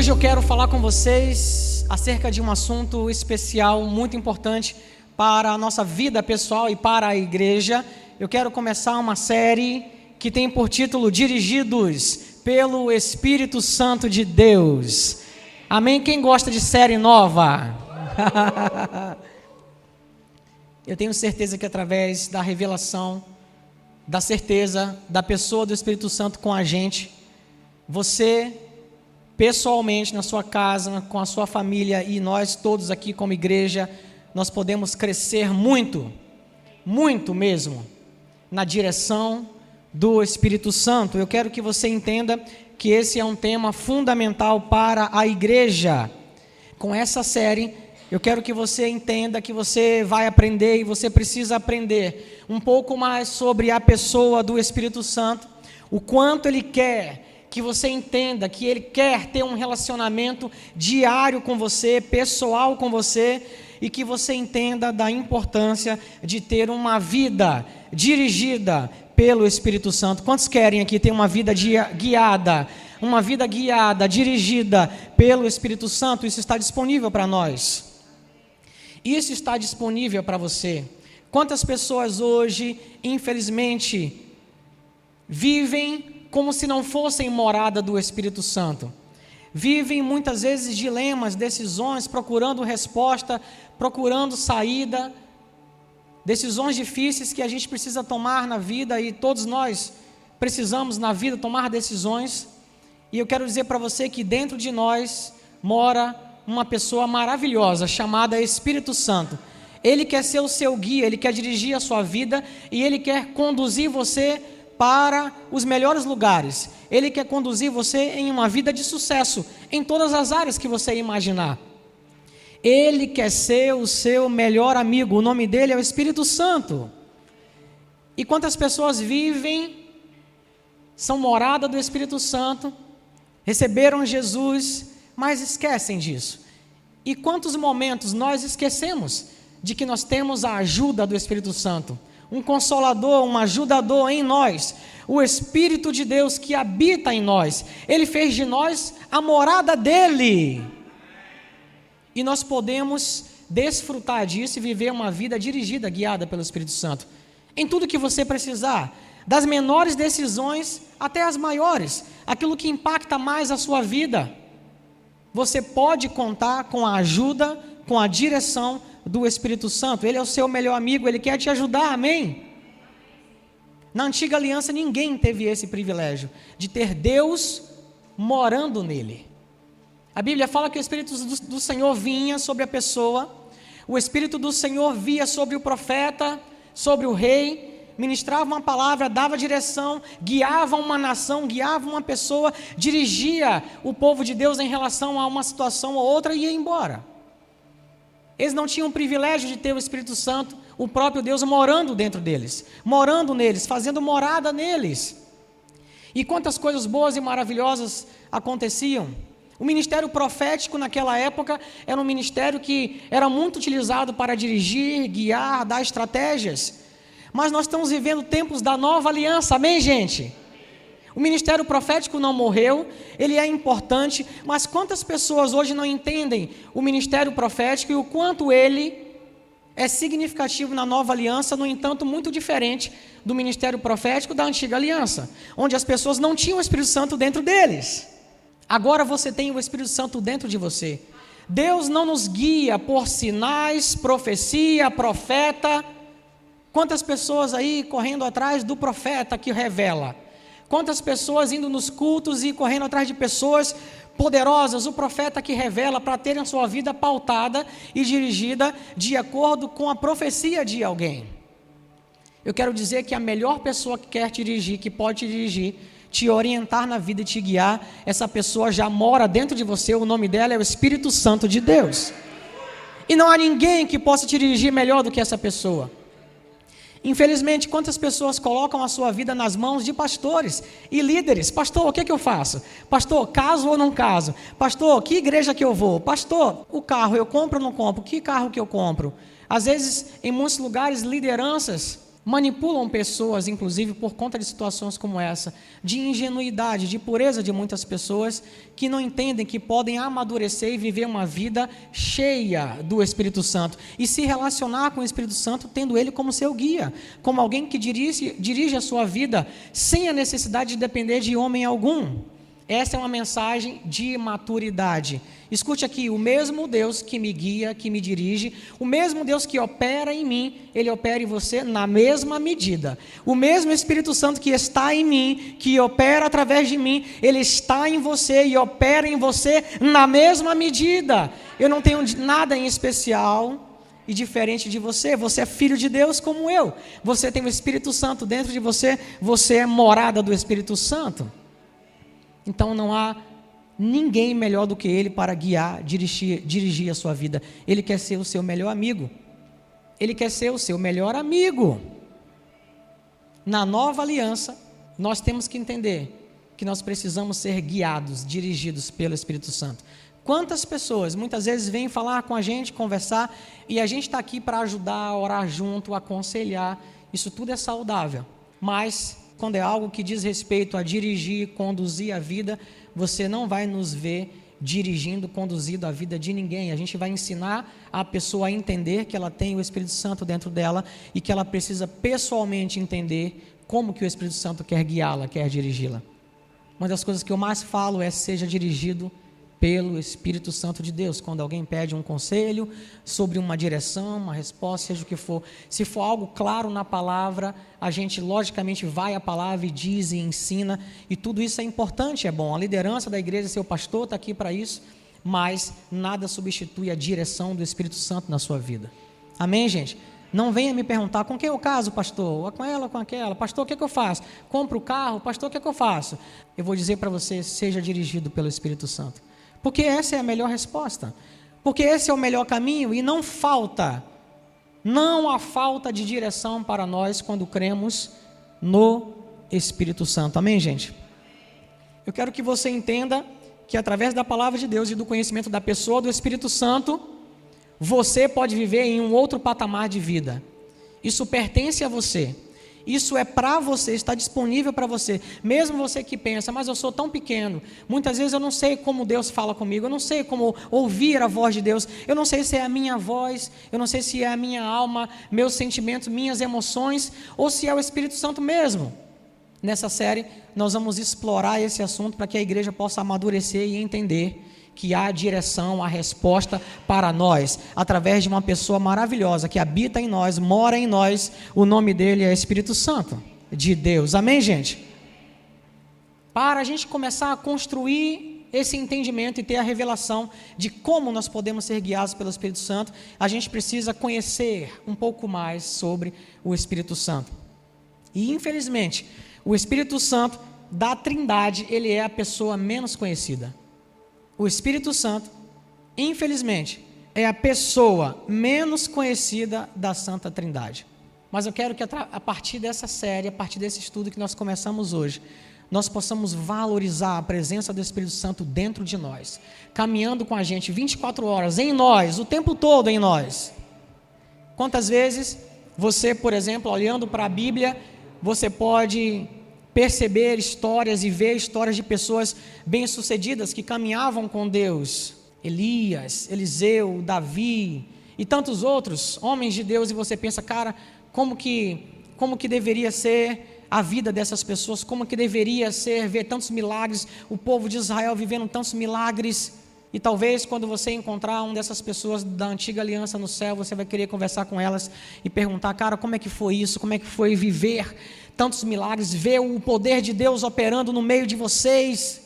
Hoje eu quero falar com vocês acerca de um assunto especial, muito importante para a nossa vida pessoal e para a igreja. Eu quero começar uma série que tem por título Dirigidos pelo Espírito Santo de Deus. Amém? Quem gosta de série nova? Eu tenho certeza que através da revelação, da certeza da pessoa do Espírito Santo com a gente, você pessoalmente, na sua casa, com a sua família e nós todos aqui como igreja, nós podemos crescer muito, muito mesmo, na direção do Espírito Santo. Eu quero que você entenda que esse é um tema fundamental para a igreja. Com essa série, eu quero que você entenda que você vai aprender e você precisa aprender um pouco mais sobre a pessoa do Espírito Santo, o quanto Ele quer que você entenda que Ele quer ter um relacionamento diário com você, pessoal com você, e que você entenda da importância de ter uma vida dirigida pelo Espírito Santo. Quantos querem aqui ter uma vida guiada, dirigida pelo Espírito Santo? Isso está disponível para nós. Isso está disponível para você. Quantas pessoas hoje, infelizmente, vivem como se não fossem morada do Espírito Santo. Vivem muitas vezes dilemas, decisões, procurando resposta, procurando saída, decisões difíceis que a gente precisa tomar na vida, e todos nós precisamos na vida tomar decisões. E eu quero dizer para você que dentro de nós mora uma pessoa maravilhosa chamada Espírito Santo. Ele quer ser o seu guia, Ele quer dirigir a sua vida e Ele quer conduzir você para os melhores lugares. Ele quer conduzir você em uma vida de sucesso, em todas as áreas que você imaginar. Ele quer ser o seu melhor amigo, o nome dele é o Espírito Santo. E quantas pessoas vivem, são morada do Espírito Santo, receberam Jesus, mas esquecem disso. E quantos momentos nós esquecemos de que nós temos a ajuda do Espírito Santo, um consolador, um ajudador em nós, o Espírito de Deus que habita em nós. Ele fez de nós a morada dele. E nós podemos desfrutar disso e viver uma vida dirigida, guiada pelo Espírito Santo. Em tudo que você precisar, das menores decisões até as maiores, aquilo que impacta mais a sua vida, você pode contar com a ajuda, com a direção do Espírito Santo. Ele é o seu melhor amigo, Ele quer te ajudar, amém? Na antiga aliança ninguém teve esse privilégio de ter Deus morando nele. A Bíblia fala que o Espírito do Senhor vinha sobre a pessoa, o Espírito do Senhor via sobre o profeta, sobre o rei, ministrava uma palavra, dava direção, guiava uma nação, guiava uma pessoa, dirigia o povo de Deus em relação a uma situação ou outra e ia embora. Eles não tinham o privilégio de ter o Espírito Santo, o próprio Deus morando dentro deles, morando neles, fazendo morada neles. E quantas coisas boas e maravilhosas aconteciam. O ministério profético naquela época era um ministério que era muito utilizado para dirigir, guiar, dar estratégias. Mas nós estamos vivendo tempos da nova aliança, amém, gente? O ministério profético não morreu, ele é importante, mas quantas pessoas hoje não entendem o ministério profético e o quanto ele é significativo na nova aliança, no entanto, muito diferente do ministério profético da antiga aliança, onde as pessoas não tinham o Espírito Santo dentro deles. Agora você tem o Espírito Santo dentro de você. Deus não nos guia por sinais, profecia, profeta. Quantas pessoas aí correndo atrás do profeta que revela? Quantas pessoas indo nos cultos e correndo atrás de pessoas poderosas, o profeta que revela, para terem a sua vida pautada e dirigida de acordo com a profecia de alguém. Eu quero dizer que a melhor pessoa que quer te dirigir, que pode te dirigir, te orientar na vida e te guiar, essa pessoa já mora dentro de você, o nome dela é o Espírito Santo de Deus. E não há ninguém que possa te dirigir melhor do que essa pessoa. Infelizmente, quantas pessoas colocam a sua vida nas mãos de pastores e líderes? Pastor, o que eu faço? Pastor, caso ou não caso? Pastor, que igreja que eu vou? Pastor, o carro eu compro ou não compro? Que carro que eu compro? Às vezes, em muitos lugares, lideranças manipulam pessoas, inclusive por conta de situações como essa, de ingenuidade, de pureza de muitas pessoas que não entendem que podem amadurecer e viver uma vida cheia do Espírito Santo e se relacionar com o Espírito Santo tendo ele como seu guia, como alguém que dirige a sua vida sem a necessidade de depender de homem algum. Essa é uma mensagem de maturidade. Escute aqui, o mesmo Deus que me guia, que me dirige, o mesmo Deus que opera em mim, Ele opera em você na mesma medida. O mesmo Espírito Santo que está em mim, que opera através de mim, Ele está em você e opera em você na mesma medida. Eu não tenho nada em especial e diferente de você. Você é filho de Deus como eu. Você tem o Espírito Santo dentro de você, você é morada do Espírito Santo. Então não há ninguém melhor do que Ele para guiar, dirigir a sua vida. Ele quer ser o seu melhor amigo. Ele quer ser o seu melhor amigo. Na nova aliança, nós temos que entender que nós precisamos ser guiados, dirigidos pelo Espírito Santo. Quantas pessoas muitas vezes vêm falar com a gente, conversar, e a gente está aqui para ajudar, orar junto, aconselhar. Isso tudo é saudável, mas quando é algo que diz respeito a dirigir, conduzir a vida, você não vai nos ver dirigindo, conduzindo a vida de ninguém. A gente vai ensinar a pessoa a entender que ela tem o Espírito Santo dentro dela e que ela precisa pessoalmente entender como que o Espírito Santo quer guiá-la, quer dirigi-la. Uma das coisas que eu mais falo é: seja dirigido pelo Espírito Santo de Deus. Quando alguém pede um conselho sobre uma direção, uma resposta, seja o que for, se for algo claro na palavra, a gente logicamente vai à palavra e diz e ensina, e tudo isso é importante, é bom. A liderança da igreja, seu pastor está aqui para isso, mas nada substitui a direção do Espírito Santo na sua vida. Amém, gente? Não venha me perguntar: com quem eu caso, pastor? Com ela ou com aquela? Pastor, o que é que eu faço? Compro o carro? Pastor, o que é que eu faço? Eu vou dizer para você: seja dirigido pelo Espírito Santo. Porque essa é a melhor resposta. Porque esse é o melhor caminho e não há falta de direção para nós quando cremos no Espírito Santo. Amém, gente? Eu quero que você entenda que através da palavra de Deus e do conhecimento da pessoa do Espírito Santo, você pode viver em um outro patamar de vida. Isso pertence a você. Isso é para você, está disponível para você. Mesmo você que pensa: mas eu sou tão pequeno, muitas vezes eu não sei como Deus fala comigo, eu não sei como ouvir a voz de Deus, eu não sei se é a minha voz, eu não sei se é a minha alma, meus sentimentos, minhas emoções, ou se é o Espírito Santo mesmo. Nessa série nós vamos explorar esse assunto para que a igreja possa amadurecer e entender que há direção, há resposta para nós, através de uma pessoa maravilhosa que habita em nós, mora em nós. O nome dele é Espírito Santo de Deus. Amém, gente? Para a gente começar a construir esse entendimento e ter a revelação de como nós podemos ser guiados pelo Espírito Santo, a gente precisa conhecer um pouco mais sobre o Espírito Santo. E infelizmente, o Espírito Santo da Trindade, ele é a pessoa menos conhecida. O Espírito Santo, infelizmente, é a pessoa menos conhecida da Santa Trindade. Mas eu quero que a partir dessa série, a partir desse estudo que nós começamos hoje, nós possamos valorizar a presença do Espírito Santo dentro de nós, caminhando com a gente 24 horas, em nós, o tempo todo em nós. Quantas vezes você, por exemplo, olhando para a Bíblia, você pode perceber histórias e ver histórias de pessoas bem-sucedidas que caminhavam com Deus: Elias, Eliseu, Davi e tantos outros homens de Deus, e você pensa: cara, como que deveria ser a vida dessas pessoas, como que deveria ser ver tantos milagres, o povo de Israel vivendo tantos milagres. E talvez quando você encontrar uma dessas pessoas da antiga aliança no céu, você vai querer conversar com elas e perguntar: cara, como é que foi isso? Como é que foi viver tantos milagres, ver o poder de Deus operando no meio de vocês?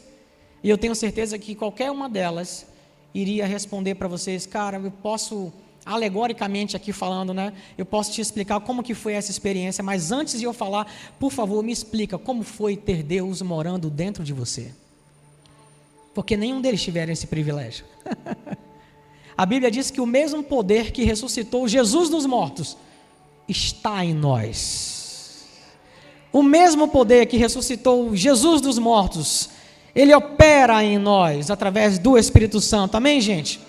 E eu tenho certeza que qualquer uma delas iria responder para vocês: cara, eu posso, alegoricamente aqui falando, né? Eu posso te explicar como que foi essa experiência, mas antes de eu falar, por favor, me explica como foi ter Deus morando dentro de você. Porque nenhum deles tiveram esse privilégio. A Bíblia diz que o mesmo poder que ressuscitou Jesus dos mortos está em nós. O mesmo poder que ressuscitou Jesus dos mortos, ele opera em nós através do Espírito Santo. Amém, gente?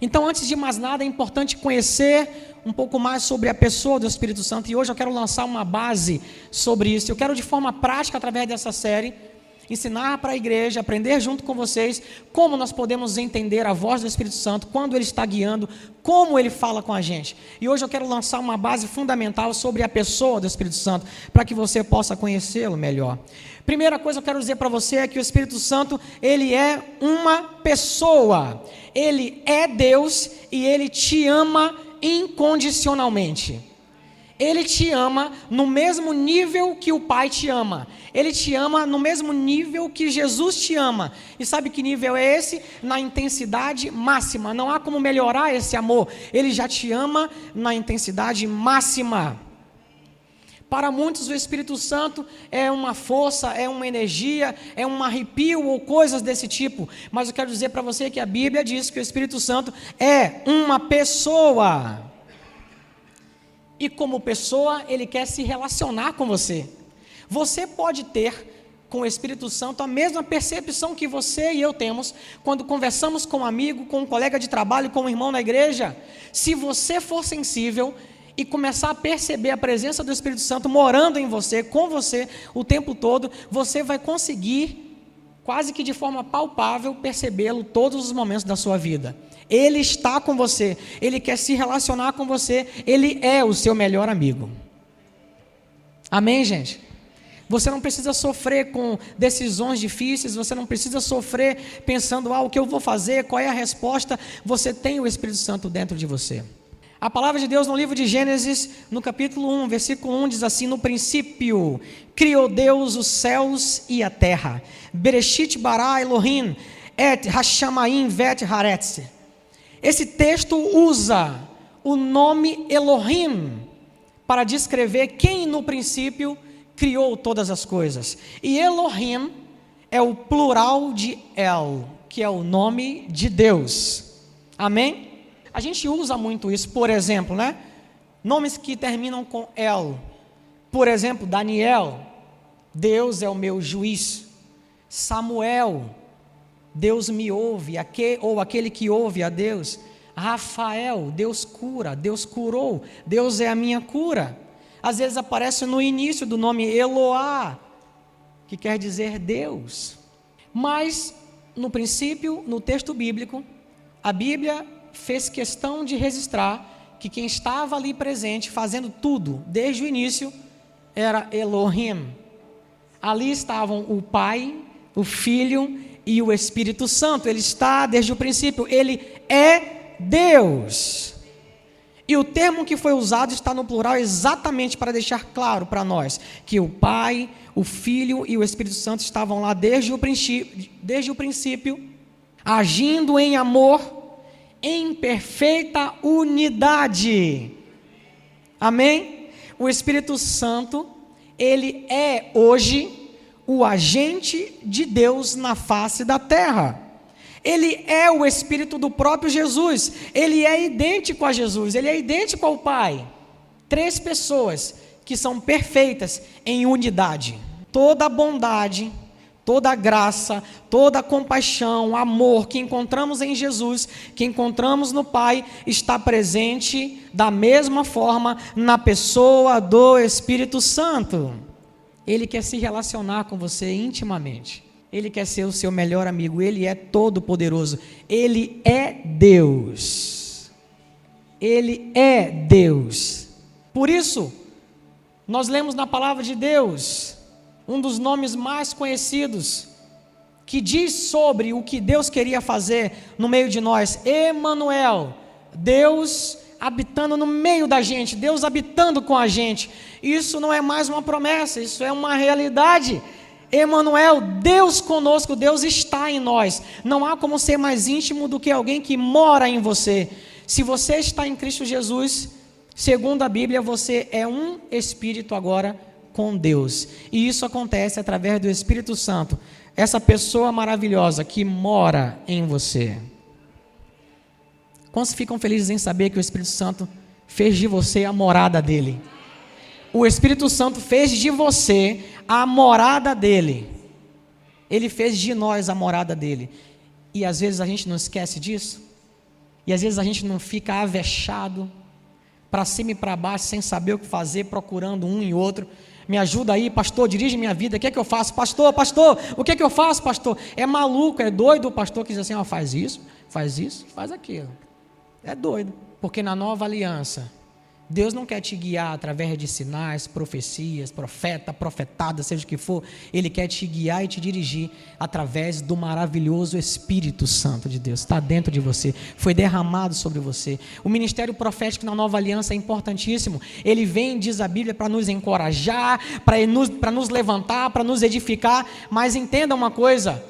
Então, antes de mais nada, é importante conhecer um pouco mais sobre a pessoa do Espírito Santo, e hoje eu quero lançar uma base sobre isso. Eu quero, de forma prática, através dessa série, ensinar para a igreja, aprender junto com vocês como nós podemos entender a voz do Espírito Santo, quando Ele está guiando, como Ele fala com a gente. E hoje eu quero lançar uma base fundamental sobre a pessoa do Espírito Santo, para que você possa conhecê-lo melhor. Primeira coisa que eu quero dizer para você é que o Espírito Santo, Ele é uma pessoa. Ele é Deus e Ele te ama incondicionalmente. Ele te ama no mesmo nível que o Pai te ama. Ele te ama no mesmo nível que Jesus te ama. E sabe que nível é esse? Na intensidade máxima. Não há como melhorar esse amor. Ele já te ama na intensidade máxima. Para muitos o Espírito Santo é uma força, é uma energia, é um arrepio ou coisas desse tipo. Mas eu quero dizer para você que a Bíblia diz que o Espírito Santo é uma pessoa. E como pessoa, Ele quer se relacionar com você. Você pode ter com o Espírito Santo a mesma percepção que você e eu temos quando conversamos com um amigo, com um colega de trabalho, com um irmão na igreja. Se você for sensível e começar a perceber a presença do Espírito Santo morando em você, com você, o tempo todo, você vai conseguir, quase que de forma palpável, percebê-lo todos os momentos da sua vida. Ele está com você, Ele quer se relacionar com você, Ele é o seu melhor amigo. Amém, gente? Você não precisa sofrer com decisões difíceis, você não precisa sofrer pensando, o que eu vou fazer, qual é a resposta. Você tem o Espírito Santo dentro de você. A palavra de Deus no livro de Gênesis, no capítulo 1, versículo 1, diz assim: no princípio criou Deus os céus e a terra. Bereshit bara Elohim et hashamaim vet haaretz. Esse texto usa o nome Elohim para descrever quem no princípio criou todas as coisas. E Elohim é o plural de El, que é o nome de Deus. Amém? A gente usa muito isso, por exemplo, né? Nomes que terminam com El. Por exemplo, Daniel, Deus é o meu juiz. Samuel, Deus me ouve, ou aquele que ouve a Deus. Rafael, Deus cura, Deus curou, Deus é a minha cura. Às vezes aparece no início do nome Eloá, que quer dizer Deus. Mas, no princípio, no texto bíblico, a Bíblia fez questão de registrar que quem estava ali presente, fazendo tudo, desde o início, era Elohim. Ali estavam o Pai, o Filho e o Espírito Santo. Ele está desde o princípio, Ele é Deus. E o termo que foi usado está no plural exatamente para deixar claro para nós que o Pai, o Filho e o Espírito Santo estavam lá desde o princípio, agindo em amor, em perfeita unidade. Amém? O Espírito Santo, ele é hoje o agente de Deus na face da terra. Ele é o Espírito do próprio Jesus. Ele é idêntico a Jesus, ele é idêntico ao Pai. 3 pessoas que são perfeitas em unidade. Toda a bondade, toda a graça, toda a compaixão, amor que encontramos em Jesus, que encontramos no Pai, está presente da mesma forma na pessoa do Espírito Santo. Ele quer se relacionar com você intimamente. Ele quer ser o seu melhor amigo. Ele é todo poderoso. Ele é Deus. Ele é Deus. Por isso, nós lemos na palavra de Deus um dos nomes mais conhecidos, que diz sobre o que Deus queria fazer no meio de nós: Emanuel, Deus habitando no meio da gente, Deus habitando com a gente. Isso não é mais uma promessa, isso é uma realidade. Emanuel, Deus conosco, Deus está em nós. Não há como ser mais íntimo do que alguém que mora em você. Se você está em Cristo Jesus, segundo a Bíblia, você é um espírito agora com Deus. E isso acontece através do Espírito Santo, essa pessoa maravilhosa que mora em você. Quantos ficam felizes em saber que o Espírito Santo fez de você a morada dele? O Espírito Santo fez de você a morada dele. Ele fez de nós a morada dele. E às vezes a gente não esquece disso. E às vezes a gente não fica avexado, para cima e para baixo, sem saber o que fazer, procurando um e outro. Me ajuda aí, pastor, dirige minha vida, o que é que eu faço? Pastor, o que é que eu faço, pastor? É maluco, é doido o pastor que diz assim, faz isso, faz aquilo. É doido, porque na nova aliança, Deus não quer te guiar através de sinais, profecias, profeta, profetada, seja o que for. Ele quer te guiar e te dirigir através do maravilhoso Espírito Santo de Deus. Está dentro de você, foi derramado sobre você. O ministério profético na nova aliança é importantíssimo. Ele vem, diz a Bíblia, para nos encorajar, para nos levantar, para nos edificar. Mas entenda uma coisa,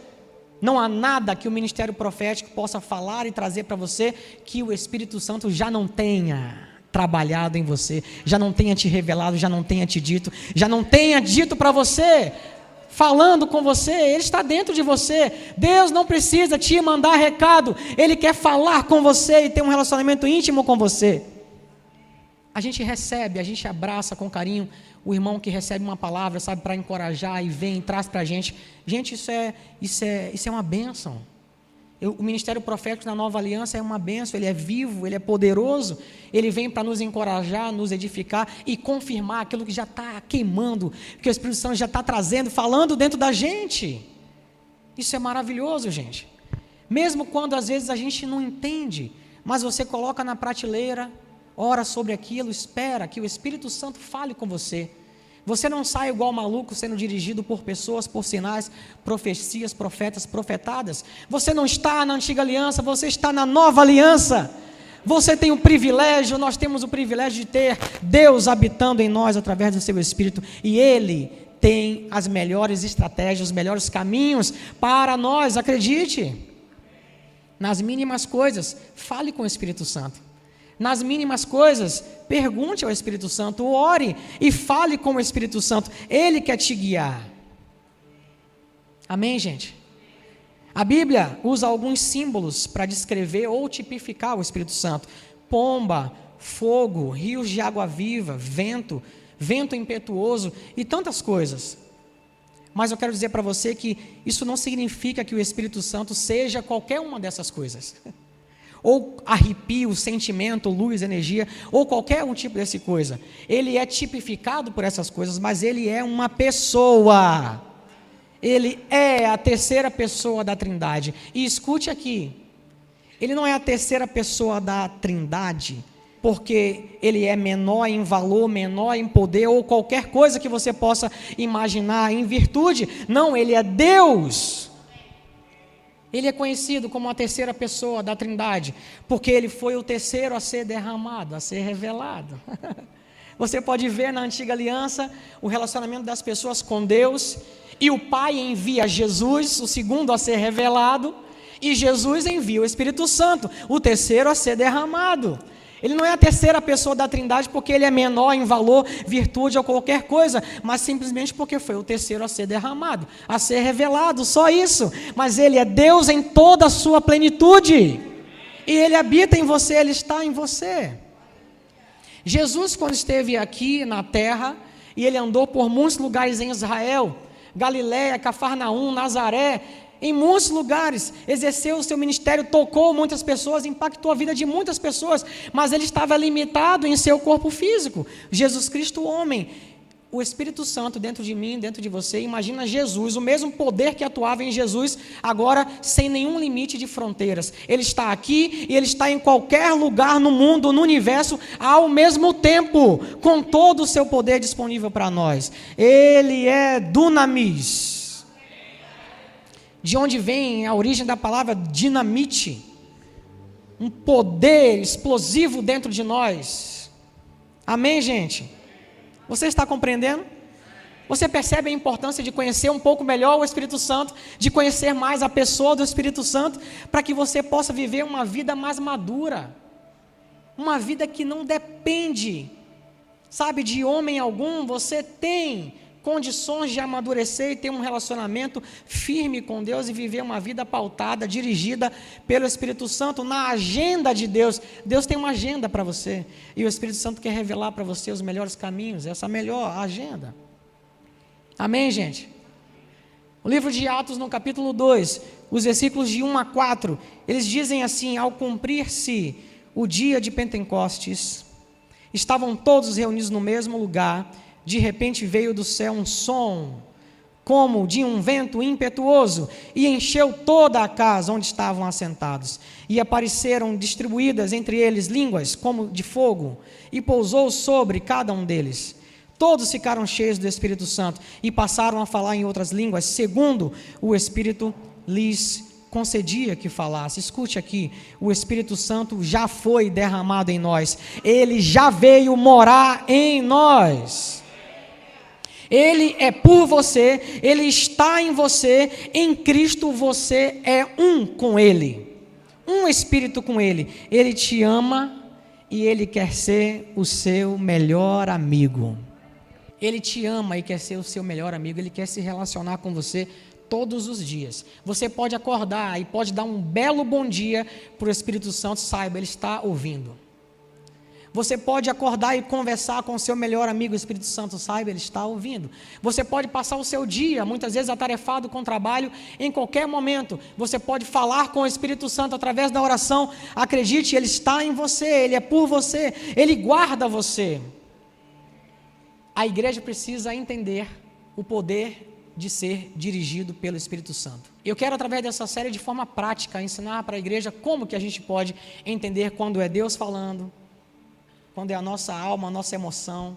não há nada que o ministério profético possa falar e trazer para você que o Espírito Santo já não tenha trabalhado em você, já não tenha te revelado, já não tenha te dito, já não tenha dito para você, falando com você. Ele está dentro de você. Deus não precisa te mandar recado, Ele quer falar com você e ter um relacionamento íntimo com você. A gente recebe, a gente abraça com carinho o irmão que recebe uma palavra, sabe, para encorajar e vem e traz para a gente. Gente, isso é uma bênção. O ministério profético na nova aliança é uma bênção, ele é vivo, ele é poderoso, ele vem para nos encorajar, nos edificar e confirmar aquilo que já está queimando, que o Espírito Santo já está trazendo, falando dentro da gente. Isso é maravilhoso, gente. Mesmo quando às vezes a gente não entende, mas você coloca na prateleira, ora sobre aquilo, espera que o Espírito Santo fale com você. Você não sai igual maluco sendo dirigido por pessoas, por sinais, profecias, profetas, profetadas. Você não está na antiga aliança, você está na nova aliança. Você tem o privilégio, nós temos o privilégio de ter Deus habitando em nós através do seu Espírito. E Ele tem as melhores estratégias, os melhores caminhos para nós, acredite. Nas mínimas coisas, fale com o Espírito Santo. Nas mínimas coisas, pergunte ao Espírito Santo, ore e fale com o Espírito Santo. Ele quer te guiar. Amém, gente? A Bíblia usa alguns símbolos para descrever ou tipificar o Espírito Santo. Pomba, fogo, rios de água viva, vento impetuoso e tantas coisas. Mas eu quero dizer para você que isso não significa que o Espírito Santo seja qualquer uma dessas coisas. Ou arrepio, sentimento, luz, energia, ou qualquer um tipo dessa coisa. Ele é tipificado por essas coisas, mas ele é uma pessoa. Ele é a terceira pessoa da Trindade. E escute aqui, ele não é a terceira pessoa da Trindade, porque ele é menor em valor, menor em poder, ou qualquer coisa que você possa imaginar em virtude. Não, ele é Deus. Ele é conhecido como a terceira pessoa da Trindade, porque ele foi o terceiro a ser derramado, a ser revelado. Você pode ver na antiga aliança o relacionamento das pessoas com Deus, e o Pai envia Jesus, o segundo a ser revelado, e Jesus envia o Espírito Santo, o terceiro a ser derramado. Ele não é a terceira pessoa da Trindade porque ele é menor em valor, virtude ou qualquer coisa, mas simplesmente porque foi o terceiro a ser derramado, a ser revelado, só isso. Mas ele é Deus em toda a sua plenitude, e ele habita em você, ele está em você. Jesus, quando esteve aqui na terra, e ele andou por muitos lugares em Israel, Galiléia, Cafarnaum, Nazaré, em muitos lugares, exerceu o seu ministério, tocou muitas pessoas, impactou a vida de muitas pessoas, mas ele estava limitado em seu corpo físico. Jesus Cristo, homem, o Espírito Santo dentro de mim, dentro de você. Imagina Jesus, o mesmo poder que atuava em Jesus, agora sem nenhum limite de fronteiras. Ele está aqui e ele está em qualquer lugar no mundo, no universo, ao mesmo tempo, com todo o seu poder disponível para nós. Ele é dunamis. De onde vem a origem da palavra dinamite, um poder explosivo dentro de nós. Amém, gente? Você está compreendendo? Você percebe a importância de conhecer um pouco melhor o Espírito Santo, de conhecer mais a pessoa do Espírito Santo, para que você possa viver uma vida mais madura, uma vida que não depende, sabe, de homem algum. Você tem condições de amadurecer e ter um relacionamento firme com Deus e viver uma vida pautada, dirigida pelo Espírito Santo na agenda de Deus. Deus tem uma agenda para você e o Espírito Santo quer revelar para você os melhores caminhos, essa melhor agenda. Amém, gente? O livro de Atos, no capítulo 2, os versículos de 1 a 4, eles dizem assim: ao cumprir-se o dia de Pentecostes, Estavam todos reunidos no mesmo lugar. De repente veio do céu um som, como de um vento impetuoso, e encheu toda a casa onde estavam assentados. E apareceram distribuídas entre eles línguas como de fogo, e pousou sobre cada um deles. Todos ficaram cheios do Espírito Santo e passaram a falar em outras línguas, segundo o Espírito lhes concedia que falasse. Escute aqui, o Espírito Santo já foi derramado em nós, ele já veio morar em nós. Ele é por você, ele está em você, em Cristo você é um com ele, um espírito com ele. Ele te ama e ele quer ser o seu melhor amigo. Ele te ama e quer ser o seu melhor amigo, ele quer se relacionar com você todos os dias. Você pode acordar e pode dar um belo bom dia para o Espírito Santo, saiba, ele está ouvindo. Você pode acordar e conversar com o seu melhor amigo, o Espírito Santo, saiba, ele está ouvindo. Você pode passar o seu dia, muitas vezes atarefado com trabalho, em qualquer momento. Você pode falar com o Espírito Santo através da oração. Acredite, ele está em você, ele é por você, ele guarda você. A igreja precisa entender o poder de ser dirigido pelo Espírito Santo. Eu quero, através dessa série, de forma prática, ensinar para a igreja como que a gente pode entender quando é Deus falando, quando é a nossa alma, a nossa emoção,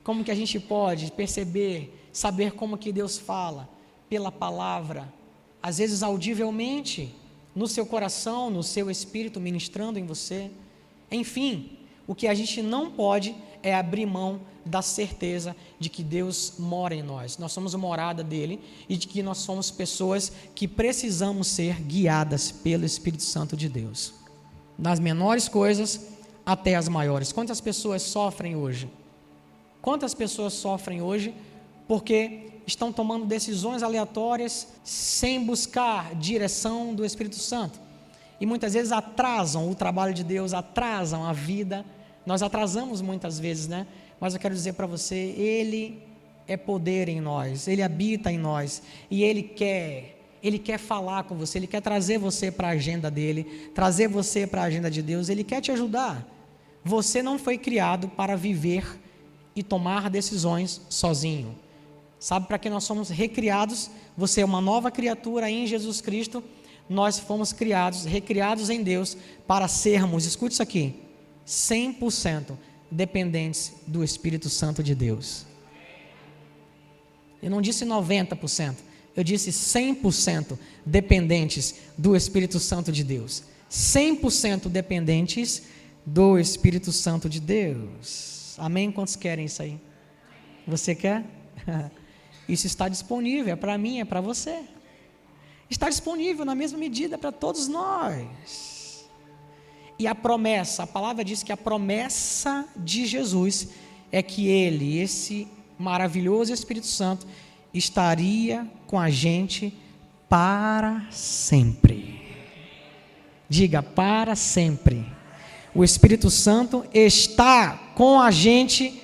como que a gente pode perceber, saber como que Deus fala, pela palavra, às vezes audivelmente, no seu coração, no seu espírito, ministrando em você. Enfim, o que a gente não pode é abrir mão da certeza de que Deus mora em nós. Nós somos a morada dele e de que nós somos pessoas que precisamos ser guiadas pelo Espírito Santo de Deus. Nas menores coisas até as maiores. Quantas pessoas sofrem hoje? Quantas pessoas sofrem hoje porque estão tomando decisões aleatórias sem buscar direção do Espírito Santo? E muitas vezes atrasam o trabalho de Deus, atrasam a vida. Nós atrasamos muitas vezes, né? Mas eu quero dizer para você, ele é poder em nós, ele habita em nós e ele quer falar com você, ele quer trazer você para a agenda dele, trazer você para a agenda de Deus, ele quer te ajudar. Você não foi criado para viver e tomar decisões sozinho. Sabe para que nós somos recriados? Você é uma nova criatura em Jesus Cristo. Nós fomos criados, recriados em Deus para sermos, escute isso aqui, 100% dependentes do Espírito Santo de Deus. Eu não disse 90%, eu disse 100% dependentes do Espírito Santo de Deus. 100% dependentes do Espírito Santo de Deus. Amém? Quantos querem isso aí? Você quer? Isso está disponível, é para mim, é para você. Está disponível na mesma medida para todos nós. E a promessa, a palavra diz que a promessa de Jesus é que ele, esse maravilhoso Espírito Santo, estaria com a gente para sempre. Diga, para sempre. O Espírito Santo está com a gente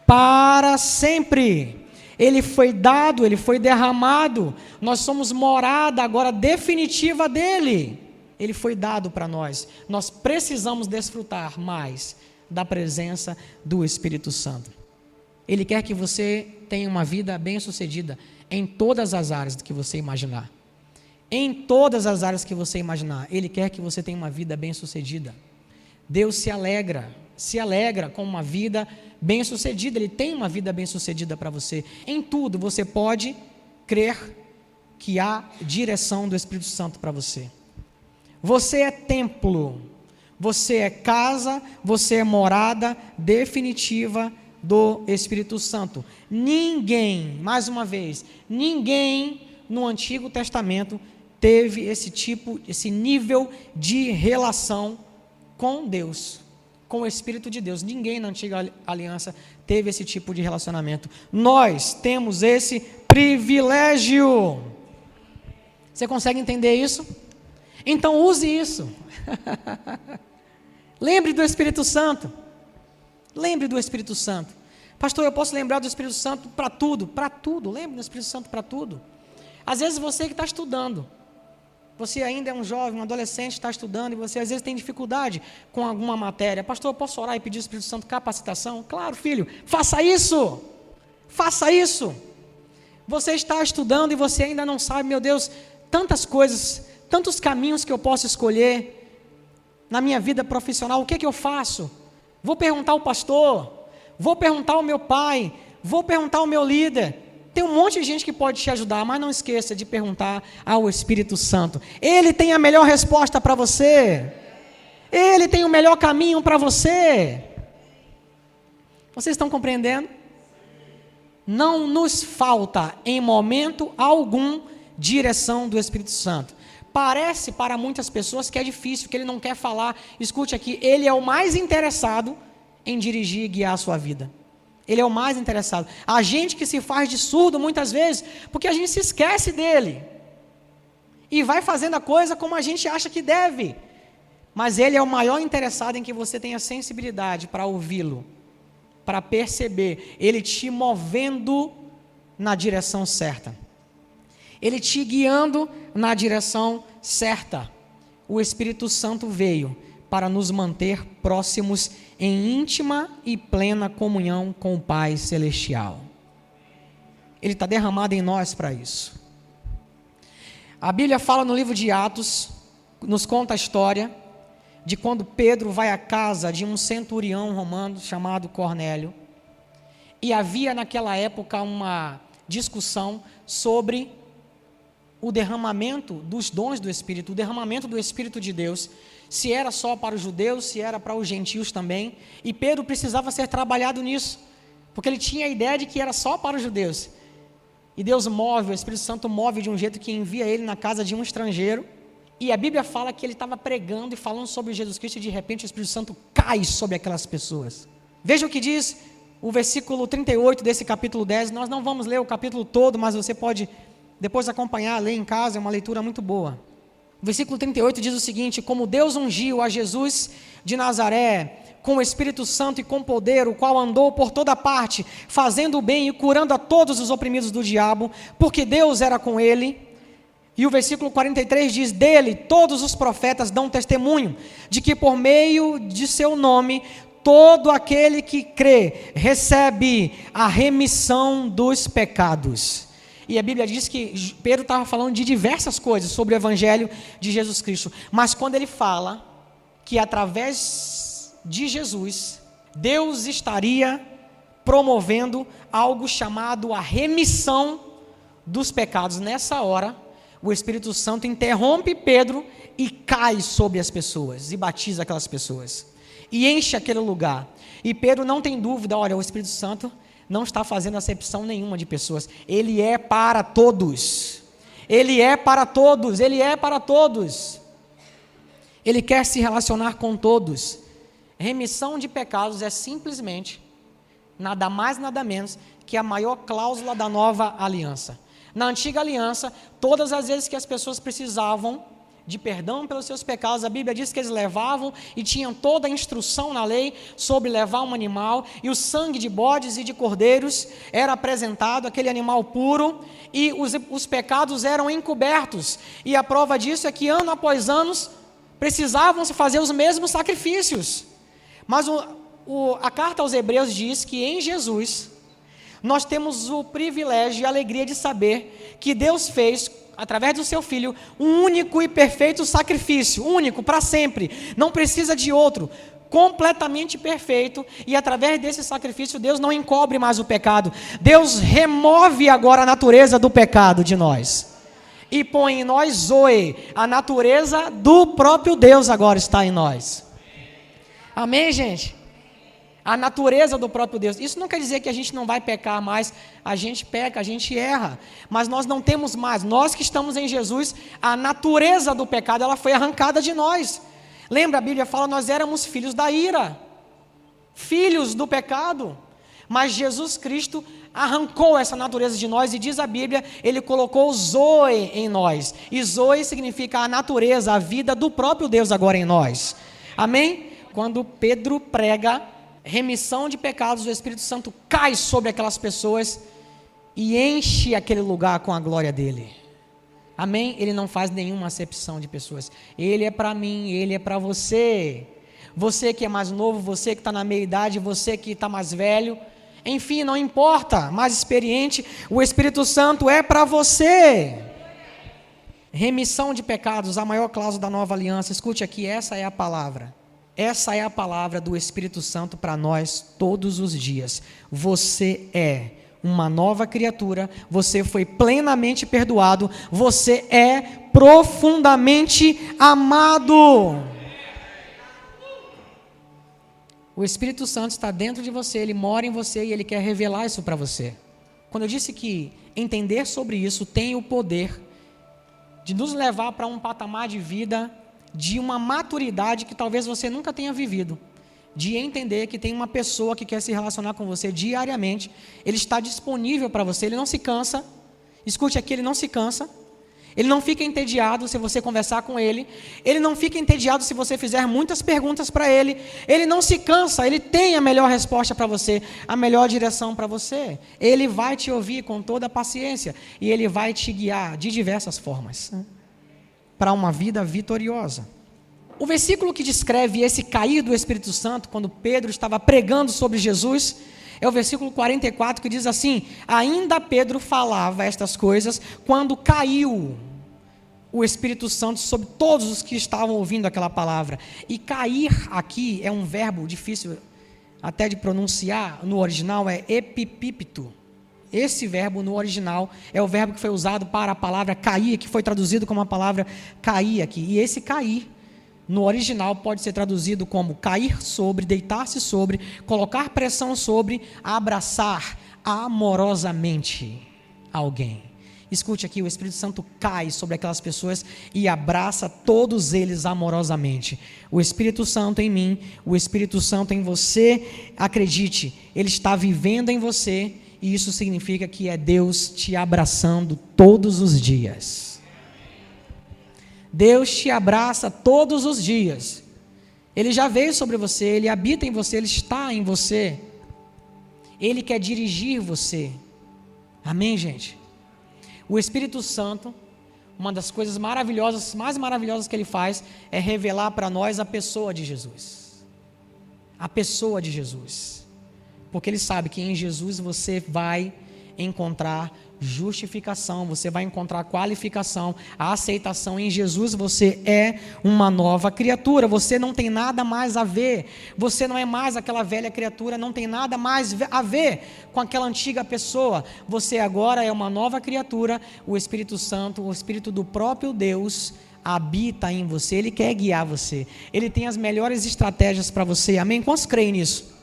para sempre. Ele foi dado, ele foi derramado. Nós somos morada agora definitiva dele. Ele foi dado para nós. Nós precisamos desfrutar mais da presença do Espírito Santo. Ele quer que você tenha uma vida bem-sucedida em todas as áreas que você imaginar. Em todas as áreas que você imaginar. Ele quer que você tenha uma vida bem-sucedida. Deus se alegra com uma vida bem-sucedida. Ele tem uma vida bem-sucedida para você. Em tudo você pode crer que há direção do Espírito Santo para você. Você é templo, você é casa, você é morada definitiva do Espírito Santo. Ninguém, mais uma vez, ninguém no Antigo Testamento teve esse nível de relação com Deus, com o Espírito de Deus. Ninguém na Antiga Aliança teve esse tipo de relacionamento. Nós temos esse privilégio. Você consegue entender isso? Então use isso. Lembre do Espírito Santo. Lembre do Espírito Santo. Pastor, eu posso lembrar do Espírito Santo para tudo. Para tudo. Lembre do Espírito Santo para tudo. Às vezes você que está estudando. Você ainda é um jovem, um adolescente, está estudando e você às vezes tem dificuldade com alguma matéria. Pastor, eu posso orar e pedir ao Espírito Santo capacitação? Claro, filho, faça isso. Faça isso. Você está estudando e você ainda não sabe, meu Deus, tantas coisas, tantos caminhos que eu posso escolher na minha vida profissional. O que eu faço? Vou perguntar ao pastor, vou perguntar ao meu pai, vou perguntar ao meu líder. Tem um monte de gente que pode te ajudar, mas não esqueça de perguntar ao Espírito Santo. Ele tem a melhor resposta para você. Ele tem o melhor caminho para você. Vocês estão compreendendo? Não nos falta em momento algum direção do Espírito Santo. Parece para muitas pessoas que é difícil, que ele não quer falar. Escute aqui, ele é o mais interessado em dirigir e guiar a sua vida. Ele é o mais interessado. A gente que se faz de surdo muitas vezes, porque a gente se esquece dele. E vai fazendo a coisa como a gente acha que deve. Mas ele é o maior interessado em que você tenha sensibilidade para ouvi-lo, para perceber ele te movendo na direção certa. Ele te guiando na direção certa. O Espírito Santo veio para nos manter próximos em íntima e plena comunhão com o Pai Celestial. Ele está derramado em nós para isso. A Bíblia fala no livro de Atos, nos conta a história de quando Pedro vai à casa de um centurião romano chamado Cornélio. E havia naquela época uma discussão sobre o derramamento dos dons do Espírito, o derramamento do Espírito de Deus, se era só para os judeus, se era para os gentios também, e Pedro precisava ser trabalhado nisso, porque ele tinha a ideia de que era só para os judeus, e Deus move, o Espírito Santo move de um jeito que envia ele na casa de um estrangeiro, e a Bíblia fala que ele estava pregando e falando sobre Jesus Cristo, e de repente o Espírito Santo cai sobre aquelas pessoas. Veja o que diz o versículo 38 desse capítulo 10, nós não vamos ler o capítulo todo, mas você pode depois acompanhar, ler em casa, é uma leitura muito boa. O versículo 38 diz o seguinte: como Deus ungiu a Jesus de Nazaré com o Espírito Santo e com poder, o qual andou por toda parte, fazendo o bem e curando a todos os oprimidos do diabo, porque Deus era com ele. E o versículo 43 diz: dele todos os profetas dão testemunho, de que por meio de seu nome, todo aquele que crê, recebe a remissão dos pecados. E a Bíblia diz que Pedro estava falando de diversas coisas sobre o Evangelho de Jesus Cristo. Mas quando ele fala que através de Jesus, Deus estaria promovendo algo chamado a remissão dos pecados. Nessa hora, o Espírito Santo interrompe Pedro e cai sobre as pessoas, e batiza aquelas pessoas, e enche aquele lugar. E Pedro não tem dúvida, olha, o Espírito Santo não está fazendo acepção nenhuma de pessoas. Ele é para todos. Ele é para todos. Ele é para todos. Ele quer se relacionar com todos. Remissão de pecados é simplesmente nada mais, nada menos que a maior cláusula da nova aliança. Na antiga aliança, todas as vezes que as pessoas precisavam de perdão pelos seus pecados, a Bíblia diz que eles levavam e tinham toda a instrução na lei sobre levar um animal, e o sangue de bodes e de cordeiros era apresentado, aquele animal puro, e os pecados eram encobertos, e a prova disso é que ano após ano precisavam se fazer os mesmos sacrifícios. Mas a carta aos Hebreus diz que em Jesus nós temos o privilégio e a alegria de saber que Deus fez, através do seu Filho, um único e perfeito sacrifício, único, para sempre, não precisa de outro, completamente perfeito, e através desse sacrifício Deus não encobre mais o pecado, Deus remove agora a natureza do pecado de nós, e põe em nós Zoe, a natureza do próprio Deus agora está em nós. Amém, gente? A natureza do próprio Deus. Isso não quer dizer que a gente não vai pecar mais. A gente peca, a gente erra, mas nós não temos mais. Nós que estamos em Jesus, a natureza do pecado, ela foi arrancada de nós. Lembra, a Bíblia fala, nós éramos filhos da ira, filhos do pecado, mas Jesus Cristo arrancou essa natureza de nós, e diz a Bíblia, ele colocou Zoe em nós, e Zoe significa a natureza, a vida do próprio Deus agora em nós. Amém? Quando Pedro prega remissão de pecados, o Espírito Santo cai sobre aquelas pessoas e enche aquele lugar com a glória dele. Amém? Ele não faz nenhuma acepção de pessoas. Ele é para mim, ele é para você. Você que é mais novo, você que está na meia idade, você que está mais velho. Enfim, não importa, mais experiente, o Espírito Santo é para você. Remissão de pecados, a maior cláusula da nova aliança. Escute aqui, essa é a palavra. Essa é a palavra do Espírito Santo para nós todos os dias. Você é uma nova criatura, você foi plenamente perdoado, você é profundamente amado. O Espírito Santo está dentro de você, ele mora em você e ele quer revelar isso para você. Quando eu disse que entender sobre isso tem o poder de nos levar para um patamar de vida, de uma maturidade que talvez você nunca tenha vivido, de entender que tem uma pessoa que quer se relacionar com você diariamente, ele está disponível para você, ele não se cansa, escute aqui, ele não se cansa, ele não fica entediado se você conversar com ele, ele não fica entediado se você fizer muitas perguntas para ele, ele não se cansa, ele tem a melhor resposta para você, a melhor direção para você, ele vai te ouvir com toda a paciência, e ele vai te guiar de diversas formas, para uma vida vitoriosa. O versículo que descreve esse cair do Espírito Santo, quando Pedro estava pregando sobre Jesus, é o versículo 44, que diz assim: ainda Pedro falava estas coisas, quando caiu o Espírito Santo sobre todos os que estavam ouvindo aquela palavra. E cair aqui é um verbo difícil até de pronunciar, no original é epipípito. Esse verbo no original é o verbo que foi usado para a palavra cair, que foi traduzido como a palavra cair aqui. E esse cair, no original, pode ser traduzido como cair sobre, deitar-se sobre, colocar pressão sobre, abraçar amorosamente alguém. Escute aqui, o Espírito Santo cai sobre aquelas pessoas e abraça todos eles amorosamente. O Espírito Santo em mim, o Espírito Santo em você, acredite, ele está vivendo em você, e isso significa que é Deus te abraçando todos os dias. Deus te abraça todos os dias. Ele já veio sobre você, ele habita em você, ele está em você. Ele quer dirigir você. Amém, gente? O Espírito Santo, uma das coisas maravilhosas, mais maravilhosas que ele faz, é revelar para nós a pessoa de Jesus. A pessoa de Jesus. Porque ele sabe que em Jesus você vai encontrar justificação, você vai encontrar qualificação, a aceitação. Em Jesus você é uma nova criatura, você não tem nada mais a ver, você não é mais aquela velha criatura, não tem nada mais a ver com aquela antiga pessoa, você agora é uma nova criatura. O Espírito Santo, o Espírito do próprio Deus habita em você, ele quer guiar você, ele tem as melhores estratégias para você. Amém? Quantos creem nisso?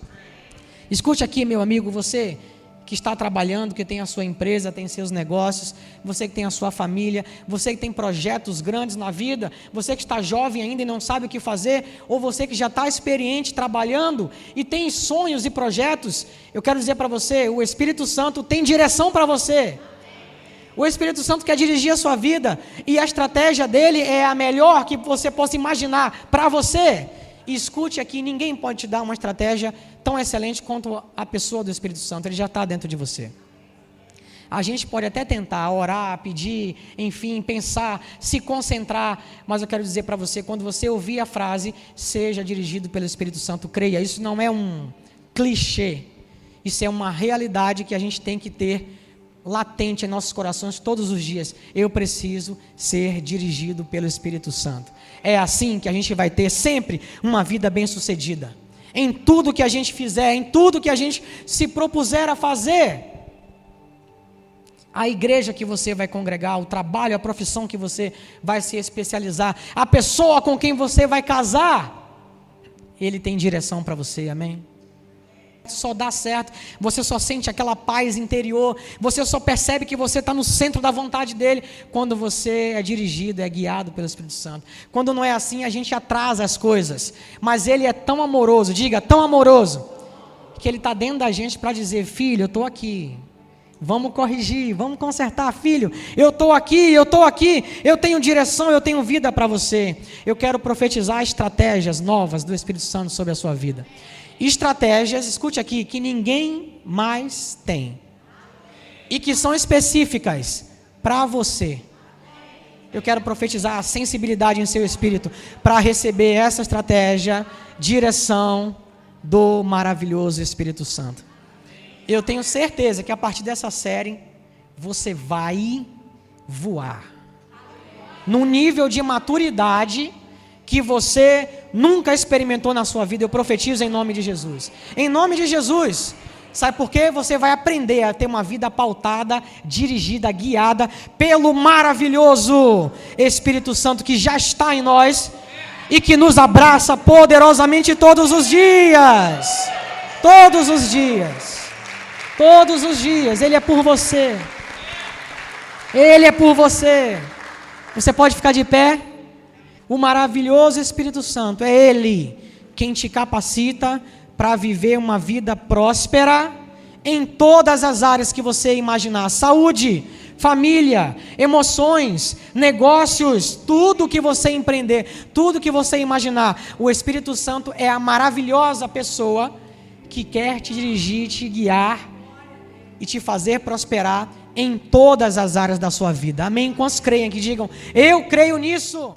Escute aqui, meu amigo, você que está trabalhando, que tem a sua empresa, tem seus negócios, você que tem a sua família, você que tem projetos grandes na vida, você que está jovem ainda e não sabe o que fazer, ou você que já está experiente trabalhando e tem sonhos e projetos, eu quero dizer para você, o Espírito Santo tem direção para você. O Espírito Santo quer dirigir a sua vida, e a estratégia dele é a melhor que você possa imaginar para você. E escute aqui, ninguém pode te dar uma estratégia tão excelente quanto a pessoa do Espírito Santo, ele já está dentro de você. A gente pode até tentar orar, pedir, enfim, pensar, se concentrar, mas eu quero dizer para você, quando você ouvir a frase, seja dirigido pelo Espírito Santo, creia, isso não é um clichê, isso é uma realidade que a gente tem que ter latente em nossos corações todos os dias. Eu preciso ser dirigido pelo Espírito Santo. É assim que a gente vai ter sempre uma vida bem-sucedida. Em tudo que a gente fizer, em tudo que a gente se propuser a fazer. A igreja que você vai congregar, o trabalho, a profissão que você vai se especializar, a pessoa com quem você vai casar, ele tem direção para você, amém? Só dá certo, você só sente aquela paz interior, você só percebe que você está no centro da vontade dele, quando você é dirigido, é guiado pelo Espírito Santo. Quando não é assim, a gente atrasa as coisas, mas ele é tão amoroso, diga, tão amoroso, que ele está dentro da gente para dizer, filho, eu estou aqui, vamos corrigir, vamos consertar, filho, eu estou aqui, eu tenho direção, eu tenho vida para você. Eu quero profetizar estratégias novas do Espírito Santo sobre a sua vida. Estratégias, escute aqui, que ninguém mais tem e que são específicas para você. eu quero profetizar a sensibilidade em seu espírito para receber essa estratégia, direção do maravilhoso Espírito Santo. Eu tenho certeza que a partir dessa série, você vai voar num nível de maturidade que você nunca experimentou na sua vida. Eu profetizo em nome de Jesus. Em nome de Jesus. Sabe por quê? Você vai aprender a ter uma vida pautada, dirigida, guiada pelo maravilhoso Espírito Santo que já está em nós e que nos abraça poderosamente todos os dias. Todos os dias. Todos os dias. Ele é por você. Ele é por você. Você pode ficar de pé? O maravilhoso Espírito Santo é Ele quem te capacita para viver uma vida próspera em todas as áreas que você imaginar. Saúde, família, emoções, negócios, tudo que você empreender, tudo que você imaginar. O Espírito Santo é a maravilhosa pessoa que quer te dirigir, te guiar e te fazer prosperar em todas as áreas da sua vida. Amém? Quantos creem que digam, eu creio nisso?